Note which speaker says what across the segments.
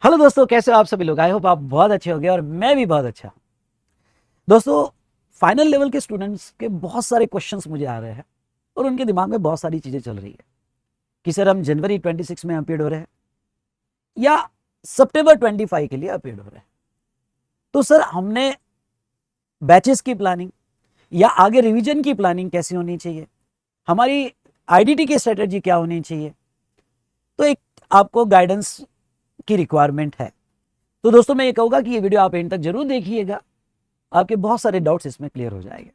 Speaker 1: Hello दोस्तों, कैसे हो आप सभी लोग। आई होप आप बहुत अच्छे होंगे और मैं भी बहुत अच्छा हूं। दोस्तों, फाइनल लेवल के स्टूडेंट्स के बहुत सारे क्वेश्चंस मुझे आ रहे हैं और उनके दिमाग में बहुत सारी चीजें चल रही है कि सर हम जनवरी 26 में अपीयर हो रहे हैं या सितंबर 25 के लिए अपीयर हो रहे हैं। तो सर हमने बैचेस की प्लानिंग या आगे रिवीजन की प्लानिंग कैसी होनी चाहिए, हमारी आईडीटी की स्ट्रेटेजी क्या होनी चाहिए, तो एक आपको गाइडेंस की रिक्वायरमेंट है। तो दोस्तों, मैं ये कहूंगा कि ये वीडियो आप एंड तक जरूर देखिएगा, आपके बहुत सारे डाउट्स इसमें क्लियर हो जाएंगे।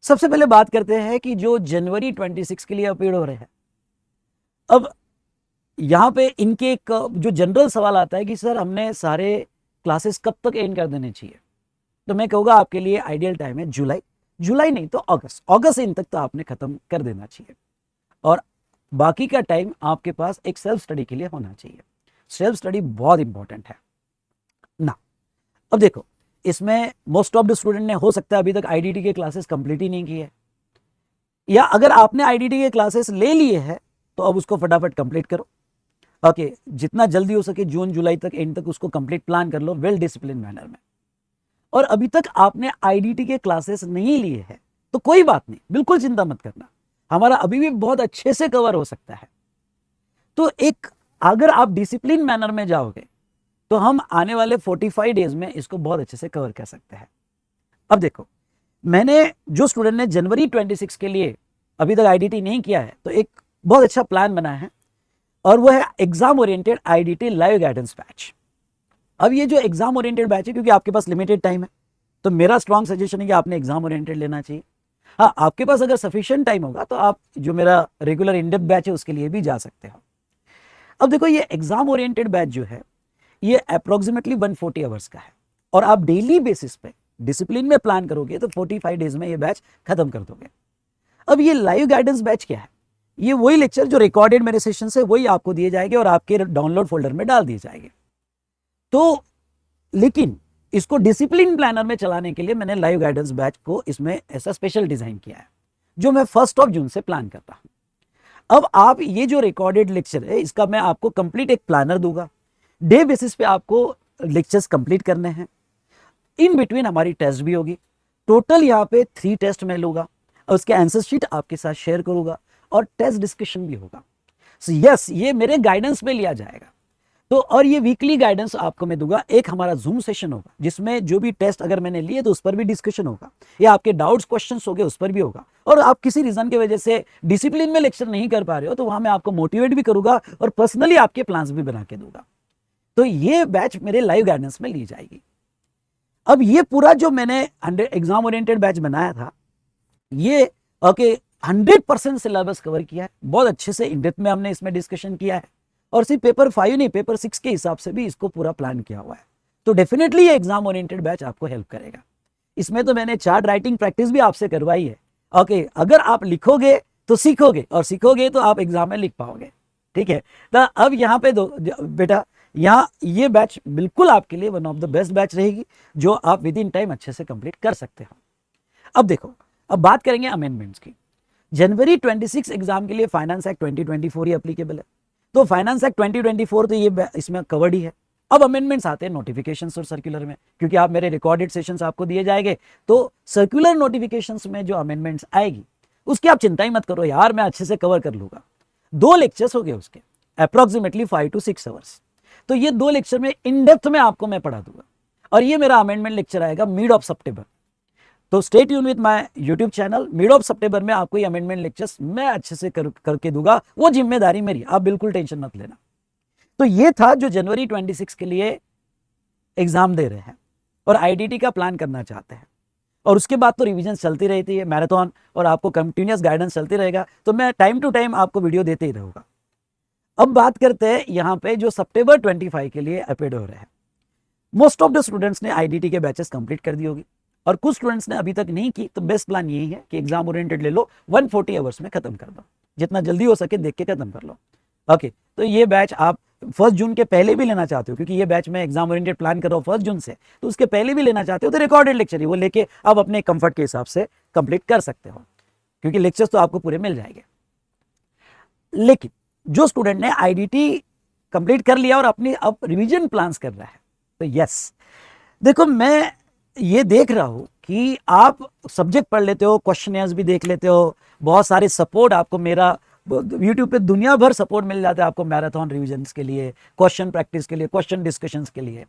Speaker 1: सबसे पहले बात करते हैं कि जो जनवरी 26 के लिए अपीयर हो रहे हैं, अब यहां पे इनके एक जो जनरल सवाल आता है कि सर हमने सारे क्लासेस कब तक एंड कर देने चाहिए। तो मैं कहूंगा आपके लिए आइडियल टाइम है जुलाई, जुलाई नहीं तो अगस्त, अगस्त इन तक तो आपने खत्म कर देना चाहिए और बाकी का टाइम आपके पास एक सेल्फ स्टडी के लिए होना चाहिए। सेल्फ स्टडी बहुत इंपॉर्टेंट है ना। अब देखो, इसमें मोस्ट ऑफ द स्टूडेंट ने हो सकता है अभी तक आईडीटी के क्लासेस कंप्लीट ही नहीं किए, या अगर आपने आईडीटी के क्लासेस ले लिए हैं तो अब उसको फटाफट कंप्लीट करो। ओके, जितना जल्दी हो सके जून जुलाई तक एंड तक उसको कंप्लीट प्लान कर लो वेल डिसिप्लिन मैनर में। और अभी तक आपने आईडीटी के क्लासेस नहीं लिए हैं तो कोई बात नहीं, बिल्कुल चिंता मत करना, हमारा अभी भी बहुत अच्छे से कवर हो सकता है। तो एक अगर आप डिसिप्लिन मैनर में जाओगे तो हम आने वाले 45 डेज में इसको बहुत अच्छे से कवर कर सकते हैं। अब देखो, मैंने जो स्टूडेंट ने जनवरी 26 के लिए अभी तक आईडीटी नहीं किया है तो एक बहुत अच्छा प्लान बना है और वो है exam oriented IDT live guidance batch. अब ये जो एग्जाम ओरिएंटेड बैच है, क्योंकि आपके पास लिमिटेड टाइम है, तो मेरा स्ट्रॉन्ग सजेशन है कि आपने एग्जाम ओरिएंटेड लेना चाहिए। हाँ, आपके पास अगर सफिशिएंट टाइम होगा तो आप जो मेरा रेगुलर इनडेप्थ बैच है उसके लिए भी जा सकते हो। अब देखो, ये एग्जाम ओरिएंटेड बैच जो है ये अप्रोक्सीमेटली 140 आवर्स का है और आप डेली बेसिस पे डिसिप्लिन में प्लान करोगे तो 45 डेज में ये बैच खत्म कर दोगे। अब ये लाइव गाइडेंस बैच क्या है? ये वही लेक्चर जो रिकॉर्डेड मेरे सेशन से वही आपको दिए जाएंगे और आपके डाउनलोड फोल्डर में डाल दिए जाएंगे। तो लेकिन इसको डिसिप्लिन प्लानर में चलाने के लिए मैंने लाइव गाइडेंस बैच को इसमें ऐसा स्पेशल डिजाइन किया है जो मैं 1 जून से प्लान करता हूं। अब आप ये जो रिकॉर्डेड लेक्चर है इसका मैं आपको कंप्लीट एक प्लानर दूंगा, डे बेसिस पे आपको लेक्चर्स कंप्लीट करने हैं। इन बिटवीन हमारी टेस्ट भी होगी, टोटल यहाँ पे 3 टेस्ट मैं लूंगा और उसके आंसर शीट आपके साथ शेयर करूंगा और टेस्ट डिस्कशन भी होगा। सो यस, ये मेरे गाइडेंस में लिया जाएगा। तो और ये वीकली गाइडेंस आपको मैं दूंगा। एक हमारा जूम सेशन होगा जिसमें जो भी टेस्ट अगर मैंने लिए तो उस पर भी डिस्कशन होगा, या आपके डाउट्स क्वेश्चंस हो गए उस पर भी होगा। और आप किसी रीजन की वजह से डिसिप्लिन में लेक्चर नहीं कर पा रहे हो तो वहां मैं आपको मोटिवेट भी करूंगा और पर्सनली आपके प्लान्स भी बना के दूंगा। तो ये बैच मेरे लाइव गाइडेंस में ली जाएगी। अब ये पूरा जो मैंने एग्जाम ओरिएंटेड बैच बनाया था ये ओके 100% सिलेबस कवर किया है, बहुत अच्छे से इन डेप्थ में हमने इसमें डिस्कशन किया है और सिर्फ पेपर 5 नहीं, पेपर 6 के हिसाब से भी इसको पूरा प्लान किया हुआ है। तो डेफिनेटली ये एग्जाम ओरिएंटेड बैच आपको हेल्प करेगा। इसमें तो मैंने चार्ट राइटिंग प्रैक्टिस भी आपसे करवाई है। ओके, अगर आप लिखोगे तो सीखोगे और सीखोगे तो आप एग्जाम में लिख पाओगे। ठीक है, तो अब यहाँ पे दो बेटा, यहाँ ये बैच बिल्कुल आपके लिए one of the best batch रहेगी जो आप विद इन टाइम अच्छे से कंप्लीट कर सकते हो। अब देखो, अब बात करेंगे अमेंडमेंट्स की। जनवरी 26 एग्जाम के लिए फाइनेंस एक्ट 2024 ही एप्लीकेबल है, तो फाइनेंस एक्ट 2024 तो ये इसमें कवर्ड ही है। अब अमेंडमेंट्स आते हैं नोटिफिकेशंस और सर्कुलर में, क्योंकि आप मेरे रिकॉर्डेड सेशंस आपको दिए जाएंगे तो सर्कुलर नोटिफिकेशंस में जो अमेंडमेंट्स आएगी उसकी आप चिंता ही मत करो यार, मैं अच्छे से कवर कर लूंगा। 2 लेक्चर्स हो गए उसके, अप्रोक्सीमेटली 5 to 6 आवर्स। तो ये 2 लेक्चर में इन डेप्थ में आपको मैं पढ़ा दूंगा और ये मेरा अमेंडमेंट लेक्चर आएगा मिड ऑफ सितंबर। तो stay tune with my YouTube channel, mid of सितंबर में आपको ये अमेंडमेंट लेक्चर्स मैं अच्छे से करके दूंगा, वो जिम्मेदारी मेरी, आप बिल्कुल टेंशन मत लेना। तो ये था जो जनवरी 26 के लिए एग्जाम दे रहे हैं और आईडीटी का प्लान करना चाहते हैं, और उसके बाद तो रिवीजन चलती रहती है, मैराथन, और आपको कंटिन्यूस गाइडेंस चलती रहेगा, तो मैं टाइम टू टाइम आपको वीडियो देते ही रहूंगा। अब बात करते हैं यहाँ पे जो सितंबर 25 के लिए अपीयर हो रहे हैं। मोस्ट ऑफ द स्टूडेंट्स ने आईडीटी के बैचेस कंप्लीट कर दी होगी और कुछ स्टूडेंट्स ने अभी तक नहीं की, तो बेस्ट प्लान यही है कि एग्जाम ओरिएंटेड ले लो, 140 आवर्स में खत्म कर दो, जितना जल्दी हो सके देख के खत्म कर लो। ओके, तो ये बैच आप 1 जून के पहले भी लेना चाहते हो, क्योंकि ये बैच में एग्जाम ओरिएंटेड प्लान कर रहा हूँ 1 जून से, तो उसके पहले भी लेना चाहते हो तो रिकॉर्डेड लेक्चर ही वो लेके आप अपने कंफर्ट के हिसाब से कंप्लीट कर सकते हो, क्योंकि लेक्चर्स तो आपको पूरे मिल जाएंगे। लेकिन जो स्टूडेंट ने आईडीटी कंप्लीट कर लिया और अपनी अब रिवीजन प्लान्स कर रहा है। तो यस, देखो मैं ये देख रहा हूँ कि आप सब्जेक्ट पढ़ लेते हो, क्वेश्चनर्स भी देख लेते हो, बहुत सारे सपोर्ट आपको मेरा यूट्यूब पे दुनिया भर सपोर्ट मिल जाता है आपको मैराथन रिविजन्स के लिए, क्वेश्चन प्रैक्टिस के लिए, क्वेश्चन डिस्कशंस के लिए।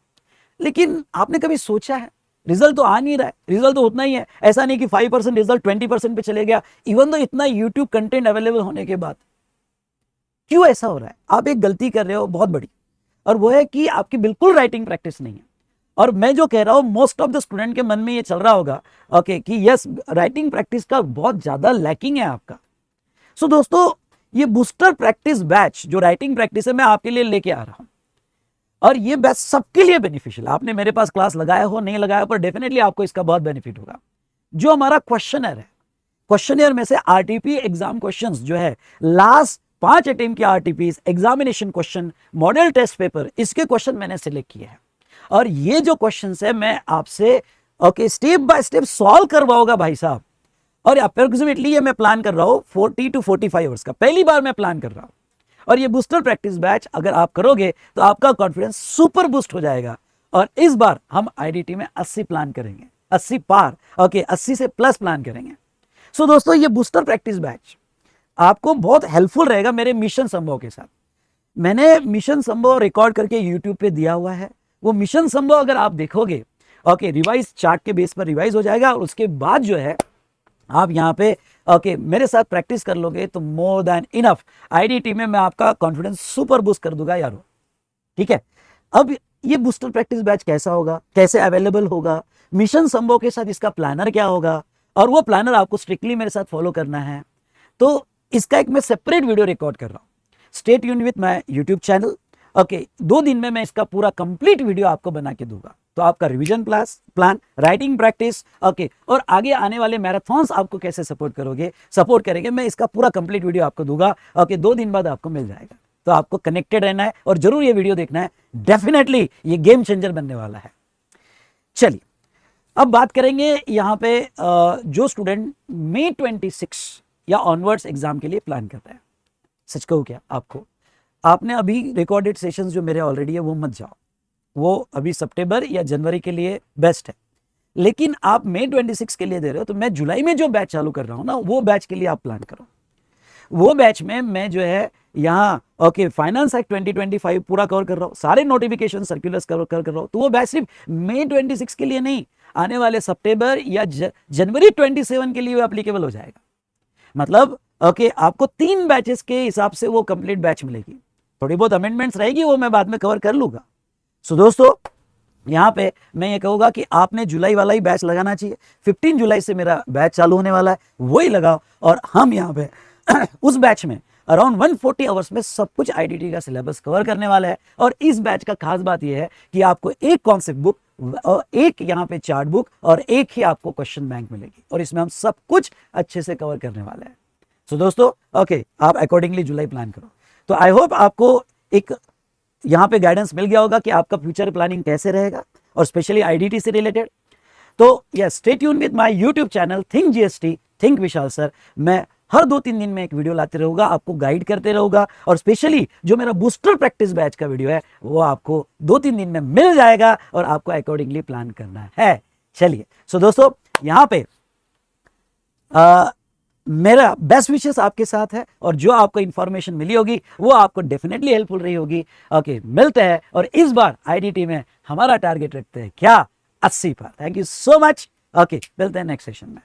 Speaker 1: लेकिन आपने कभी सोचा है, रिजल्ट तो आ नहीं रहा है, रिजल्ट तो उतना ही है। ऐसा नहीं कि 5% रिजल्ट 20% पे चले गया, इवन तो इतना यूट्यूब कंटेंट अवेलेबल होने के बाद। क्यों ऐसा हो रहा है? आप एक गलती कर रहे हो बहुत बड़ी, और वो है कि आपकी बिल्कुल राइटिंग प्रैक्टिस नहीं है। और मैं जो कह रहा हूं मोस्ट ऑफ द स्टूडेंट के मन में ये चल रहा होगा ओके कि यस, राइटिंग प्रैक्टिस का बहुत ज्यादा लैकिंग है आपका। सो दोस्तों, ये बूस्टर प्रैक्टिस बैच जो राइटिंग प्रैक्टिस है मैं आपके लिए लेके आ रहा हूं, और ये बैच सबके लिए बेनिफिशियल। आपने मेरे पास क्लास लगाया हो नहीं लगाया, पर डेफिनेटली आपको इसका बहुत बेनिफिट होगा। जो हमारा क्वेश्चनर है, क्वेश्चनर में से आरटीपी एग्जाम क्वेश्चंस जो है, लास्ट 5 अटेम्प्ट के RTP examination question, model test paper, इसके क्वेश्चन मैंने सिलेक्ट किए हैं। और ये जो क्वेश्चंस है मैं आपसे okay step by step solve करवाऊंगा भाई साहब। और अप्रोक्सीमेटली ये मैं प्लान कर रहा हूं 40 to 45 आवर्स का, पहली बार मैं प्लान कर रहा हूं। और ये बूस्टर प्रैक्टिस बैच अगर आप करोगे तो आपका कॉन्फिडेंस सुपर बूस्ट हो जाएगा। और इस बार हम आईडीटी में 80 प्लान करेंगे, 80 पार, ओके 80 से प्लस प्लान करेंगे। सो दोस्तों, ये बूस्टर प्रैक्टिस बैच आपको बहुत हेल्पफुल रहेगा मेरे मिशन संभव के साथ। मैंने मिशन संभव रिकॉर्ड करके यूट्यूब पे दिया हुआ है। वो मिशन संभव अगर आप देखोगे ओके रिवाइज चार्ट के बेस पर रिवाइज हो जाएगा, और उसके बाद जो है आप यहाँ पे ओके मेरे साथ प्रैक्टिस कर लोगे तो मोर देन इनफ। आईडीटी में मैं आपका कॉन्फिडेंस सुपर बूस्ट कर दूंगा यारो, ठीक है। अब ये बूस्टर प्रैक्टिस बैच कैसा होगा, कैसे अवेलेबल होगा, मिशन संभव के साथ इसका प्लानर क्या होगा, और वो प्लानर आपको स्ट्रिक्टली मेरे साथ फॉलो करना है। तो इसका एक मैं सेपरेट वीडियो रिकॉर्ड कर रहा हूँ। Stay tuned with my YouTube channel. Okay 2 दिन में मैं इसका पूरा कंप्लीट वीडियो आपको बना के दूंगा। तो आपका revision plan, writing practice okay, और आगे आने वाले मैराथन्स आपको कैसे सपोर्ट करेंगे, मैं इसका पूरा कंप्लीट वीडियो आपको दूंगा। ओके 2 दिन बाद आपको मिल जाएगा। तो आपको कनेक्टेड रहना है और जरूर ये वीडियो देखना है, डेफिनेटली ये गेम चेंजर बनने वाला है। चलिए अब बात करेंगे यहाँ पे जो स्टूडेंट मई 26 या ऑनवर्ड्स एग्जाम के लिए प्लान करता है। सच कहूँ क्या आपको, आपने अभी रिकॉर्डेड सेशंस जो मेरे ऑलरेडी है वो मत जाओ, वो अभी सितंबर या जनवरी के लिए बेस्ट है। लेकिन आप मई 26 के लिए दे रहे हो, तो मैं जुलाई में जो बैच चालू कर रहा हूँ ना, वो बैच के लिए आप प्लान करो। वो बैच में मैं जो है यहाँ ओके फाइनेंस एक्ट 2025 पूरा कवर कर रहा हूँ, सारे नोटिफिकेशन सर्कुलर्स कवर कर रहा हूँ। तो वो बैच सिर्फ मई 26 के लिए नहीं, आने वाले सितंबर या जनवरी 27 के लिए वो एप्लीकेबल हो जाएगा। मतलब ओके आपको 3 बैचेस के हिसाब से वो कंप्लीट बैच मिलेगी। थोड़ी बहुत अमेंडमेंट्स रहेगी, वो मैं बाद में कवर कर लूंगा। सो दोस्तों, यहाँ पे मैं ये कहूँगा कि आपने जुलाई वाला ही बैच लगाना चाहिए। 15 जुलाई से मेरा बैच चालू होने वाला है, वही लगाओ। और हम यहाँ पे उस बैच में अराउंड 140 आवर्स में सब कुछ आईडीटी का सिलेबस कवर करने वाला है। और इस बैच का खास बात यह है कि आपको एक कॉन्सेप्ट बुक और एक यहाँ पे चार्ट बुक और एक ही आपको क्वेश्चन बैंक मिलेगी, और इसमें हम सब कुछ अच्छे से कवर करने वाले हैं। सो दोस्तों ओके, आप अकॉर्डिंगली जुलाई प्लान करो। तो आई होप आपको एक यहाँ पे गाइडेंस मिल गया होगा कि आपका फ्यूचर प्लानिंग कैसे रहेगा, और स्पेशली आईडीटी से रिलेटेड। तो yes, stay tune with my YouTube channel think GST, think Vishal sir. मैं हर 2-3 दिन में एक वीडियो लाते रहूंगा, आपको गाइड करते रहूंगा। और स्पेशली जो मेरा बूस्टर प्रैक्टिस बैच का वीडियो है वो आपको 2-3 दिन में मिल जाएगा, और आपको अकॉर्डिंगली प्लान करना है। चलिए सो दोस्तों, यहाँ पे मेरा बेस्ट विशेस आपके साथ है, और जो आपको इंफॉर्मेशन मिली होगी वो आपको डेफिनेटली हेल्पफुल रही होगी। ओके मिलते हैं, और इस बार आईडीटी में हमारा टारगेट रखते हैं क्या, 80 पर। Thank you so much. Okay मिलते हैं नेक्स्ट सेशन में।